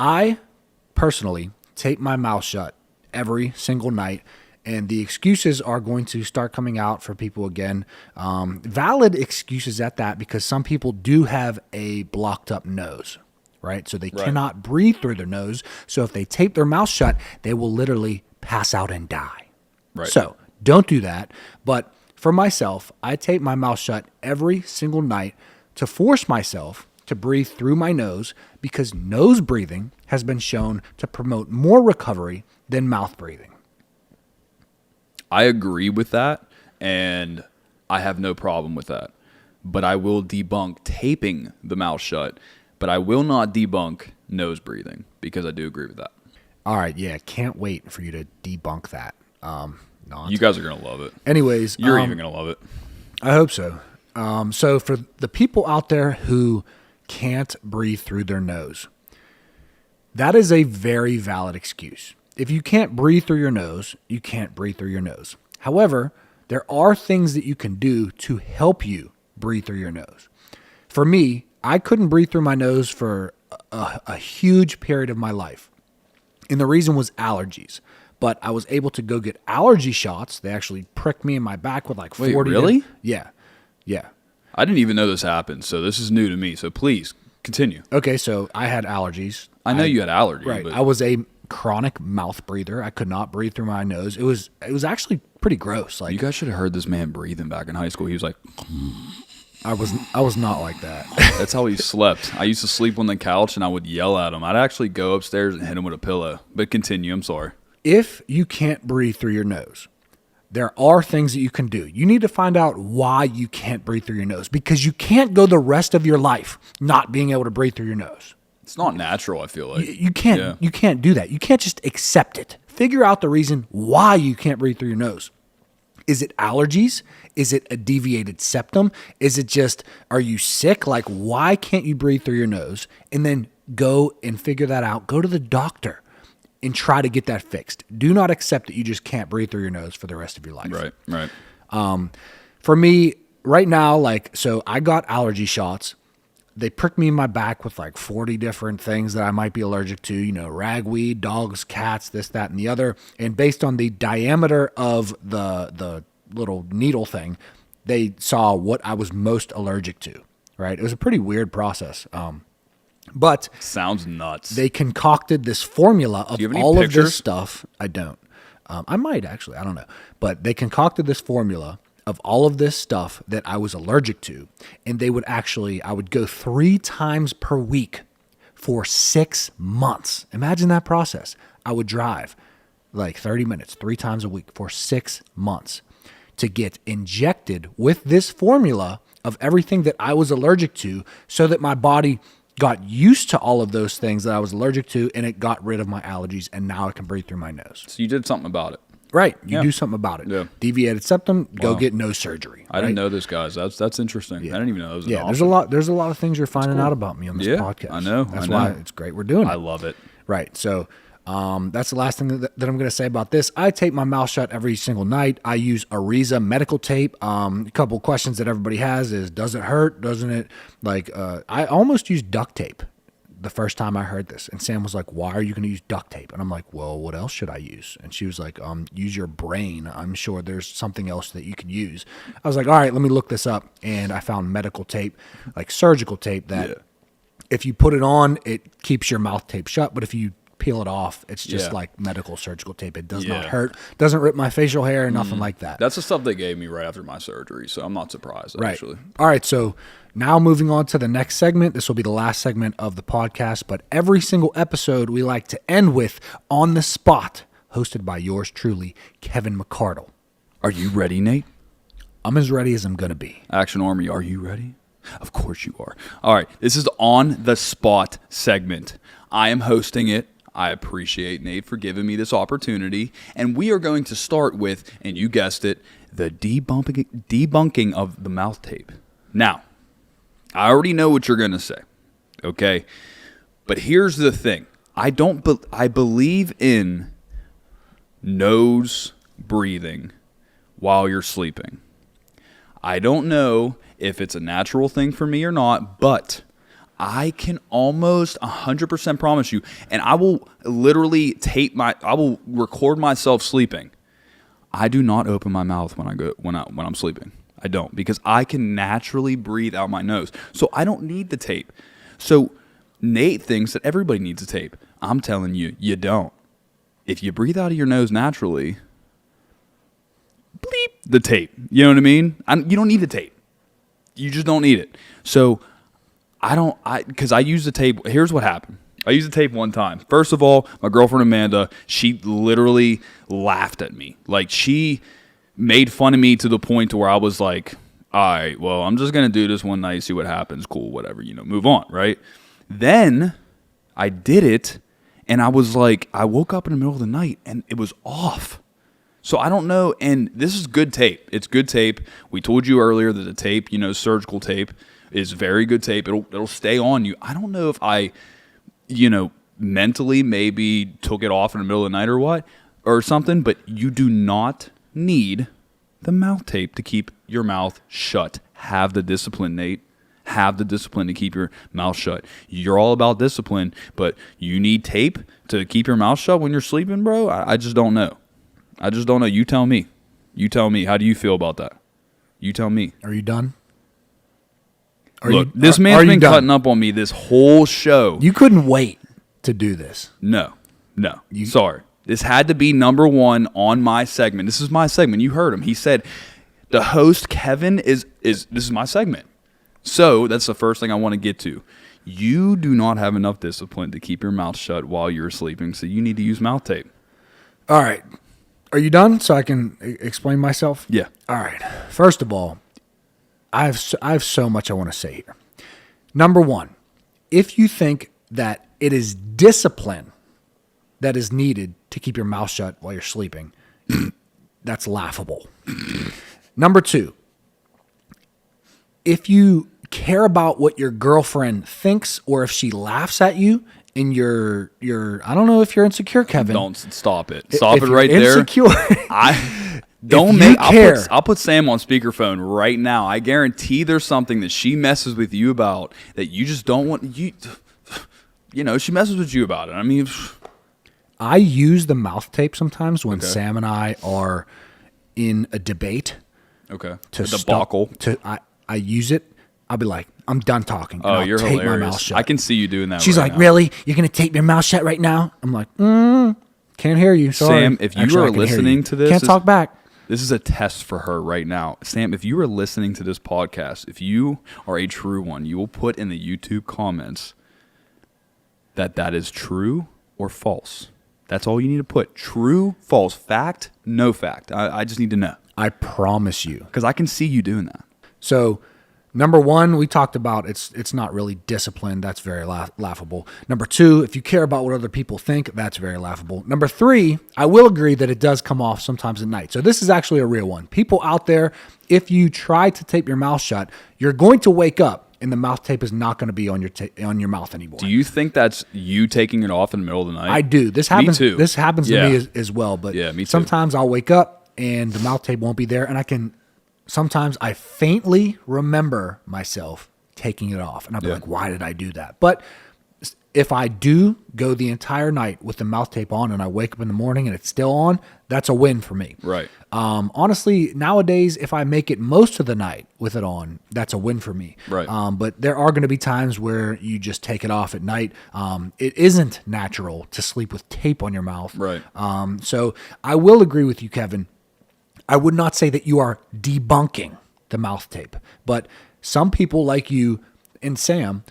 I personally tape my mouth shut every single night, and the excuses are going to start coming out for people again. Valid excuses at that, because some people do have a blocked up nose, right? So they cannot breathe through their nose. So if they tape their mouth shut, they will literally pass out and die. Right. So don't do that. But for myself, I tape my mouth shut every single night to force myself to breathe through my nose, because nose breathing has been shown to promote more recovery than mouth breathing. I agree with that, and I have no problem with that. But I will debunk taping the mouth shut, but I will not debunk nose breathing, because I do agree with that. All right, yeah, can't wait for you to debunk that. You guys are going to love it. Anyways. You're even going to love it. I hope so. So for the people out there who can't breathe through their nose, that is a very valid excuse. If you can't breathe through your nose, you can't breathe through your nose. However, there are things that you can do to help you breathe through your nose. For me, I couldn't breathe through my nose for a huge period of my life. And the reason was allergies. But I was able to go get allergy shots. They actually pricked me in my back with like 40. Wait, really? Yeah. I didn't even know this happened, so this is new to me. So please, continue. Okay, so I had allergies. I know you had allergies. Right. But I was a chronic mouth breather. I could not breathe through my nose. It was actually pretty gross. Like, you guys should have heard this man breathing back in high school. He was like... I was not like that. That's how he slept. I used to sleep on the couch, and I would yell at him. I'd actually go upstairs and hit him with a pillow. But continue. I'm sorry. If you can't breathe through your nose, there are things that you can do. You need to find out why you can't breathe through your nose, because you can't go the rest of your life not being able to breathe through your nose. It's not natural, I feel like. You can't do that. You can't just accept it. Figure out the reason why you can't breathe through your nose. Is it allergies? Is it a deviated septum? Is it just, are you sick? Like, why can't you breathe through your nose? And then go and figure that out. Go to the doctor and try to get that fixed. Do not accept that you just can't breathe through your nose for the rest of your life. Right. For me, right now, so I got allergy shots. They pricked me in my back with like 40 different things that I might be allergic to, ragweed, dogs, cats, this, that, and the other. And based on the diameter of the little needle thing, they saw what I was most allergic to, right? It was a pretty weird process. But sounds nuts. They concocted this formula of all pictures? of this stuff. I don't. I might actually. I don't know. But they concocted this formula of all of this stuff that I was allergic to. And I would go 3 times per week for 6 months. Imagine that process. I would drive like 30 minutes 3 times a week for 6 months to get injected with this formula of everything that I was allergic to, so that my body got used to all of those things that I was allergic to, and it got rid of my allergies, and now I can breathe through my nose. So you did something about it. Right. You do something about it. Yeah. Deviated septum, go get nose surgery. I didn't know this, guys. That's interesting. Yeah. I didn't even know that was an option. There's a lot of things you're finding out about me on this podcast. I know. That's why it's great we're doing it. I love it. Right. So that's the last thing that I'm going to say about this. I tape my mouth shut every single night. I use Ariza medical tape. A couple questions that everybody has is, does it hurt? Doesn't it? I almost used duct tape the first time I heard this. And Sam was like, why are you going to use duct tape? And I'm like, well, what else should I use? And she was like, use your brain. I'm sure there's something else that you can use. I was like, all right, let me look this up. And I found medical tape, like surgical tape, that if you put it on, it keeps your mouth tape shut. But if you peel it off, it's just like medical surgical tape. It does not hurt, doesn't rip my facial hair, nothing like that. That's the stuff they gave me right after my surgery, so I'm not surprised, actually. All right, so now moving on to the next segment. This will be the last segment of the podcast, but every single episode we like to end with On the Spot, hosted by yours truly, Kevin McCardle. Are you ready, Nate? I'm as ready as I'm going to be. Action Army, are you ready? Of course you are. All right, this is On the Spot segment. I am hosting it. I appreciate Nate for giving me this opportunity, and we are going to start with, and you guessed it, the debunking of the mouth tape. Now, I already know what you're going to say, okay? But here's the thing. I believe in nose breathing while you're sleeping. I don't know if it's a natural thing for me or not, but I can almost 100% promise you, and I will literally I will record myself sleeping. I do not open my mouth when I'm sleeping. I don't, because I can naturally breathe out my nose. So I don't need the tape. So Nate thinks that everybody needs a tape. I'm telling you, you don't. If you breathe out of your nose naturally, bleep the tape. You know what I mean? You don't need the tape. You just don't need it. So because I use the tape. Here's what happened. I used the tape one time. First of all, my girlfriend Amanda, she literally laughed at me. Like, she made fun of me to the point to where I was like, all right, well, I'm just going to do this one night, see what happens. Cool, whatever, move on, right? Then I did it, and I was like, I woke up in the middle of the night, and it was off. So I don't know, and this is good tape. It's good tape. We told you earlier that the tape, surgical tape, is very good tape. It'll stay on you. I don't know if I, mentally maybe took it off in the middle of the night or something, but you do not need the mouth tape to keep your mouth shut. Have the discipline, Nate. Have the discipline to keep your mouth shut. You're all about discipline, but you need tape to keep your mouth shut when you're sleeping, bro? I just don't know. I just don't know. You tell me. You tell me. How do you feel about that? You tell me. Are you done? Look, this man's been cutting up on me this whole show. You couldn't wait to do this. No. Sorry. This had to be number one on my segment. This is my segment. You heard him. He said, the host, Kevin, this is my segment. So that's the first thing I want to get to. You do not have enough discipline to keep your mouth shut while you're sleeping, so you need to use mouth tape. All right. Are you done so I can explain myself? Yeah. All right. First of all, I have so much I want to say here. Number one, if you think that it is discipline that is needed to keep your mouth shut while you're sleeping, that's laughable. Number two, if you care about what your girlfriend thinks or if she laughs at you and you're I don't know if you're insecure, Kevin. Don't stop it. Stop it right insecure, there. I'll put Sam on speakerphone right now. I guarantee there's something that she messes with you about that you just don't want. She messes with you about it. I mean, I use the mouth tape sometimes when Sam and I are in a debate. Okay. To the debacle. I use it. I'll be like, I'm done talking. Oh, you're tape hilarious. my mouth shut. I can see you doing that. She's like, now. Really? You're going to tape your mouth shut right now? I'm like, can't hear you. Sorry. Sam, if you are listening to this, can't talk back. This is a test for her right now. Sam, if you are listening to this podcast, if you are a true one, you will put in the YouTube comments that is true or false. That's all you need to put. True, false, fact, no fact. I just need to know. I promise you. Because I can see you doing that. So, number one, we talked about it's not really discipline. That's very laughable. Number two, if you care about what other people think, that's very laughable. Number three, I will agree that it does come off sometimes at night. So this is actually a real one. People out there, if you try to tape your mouth shut, you're going to wake up and the mouth tape is not going to be on your mouth anymore. Do you think that's you taking it off in the middle of the night? I do. This happens. Me too. This happens to me as well. But me too. Sometimes I'll wake up and the mouth tape won't be there, and sometimes I faintly remember myself taking it off, and I'll be like, "Why did I do that?" But if I do go the entire night with the mouth tape on, and I wake up in the morning and it's still on, that's a win for me. Right. Honestly, nowadays, if I make it most of the night with it on, that's a win for me. Right. But there are going to be times where you just take it off at night. It isn't natural to sleep with tape on your mouth. Right. So I will agree with you, Kevin. I would not say that you are debunking the mouth tape, but some people like you and Sam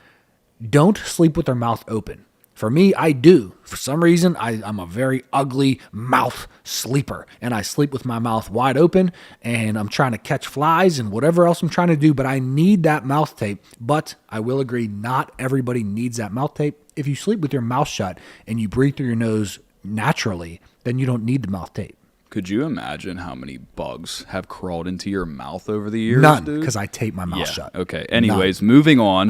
don't sleep with their mouth open. For me, I do. For some reason, I'm a very ugly mouth sleeper, and I sleep with my mouth wide open, and I'm trying to catch flies and whatever else I'm trying to do, but I need that mouth tape. But I will agree, not everybody needs that mouth tape. If you sleep with your mouth shut and you breathe through your nose naturally, then you don't need the mouth tape. Could you imagine how many bugs have crawled into your mouth over the years? None, dude? because I tape my mouth shut. Okay. Anyways, moving on.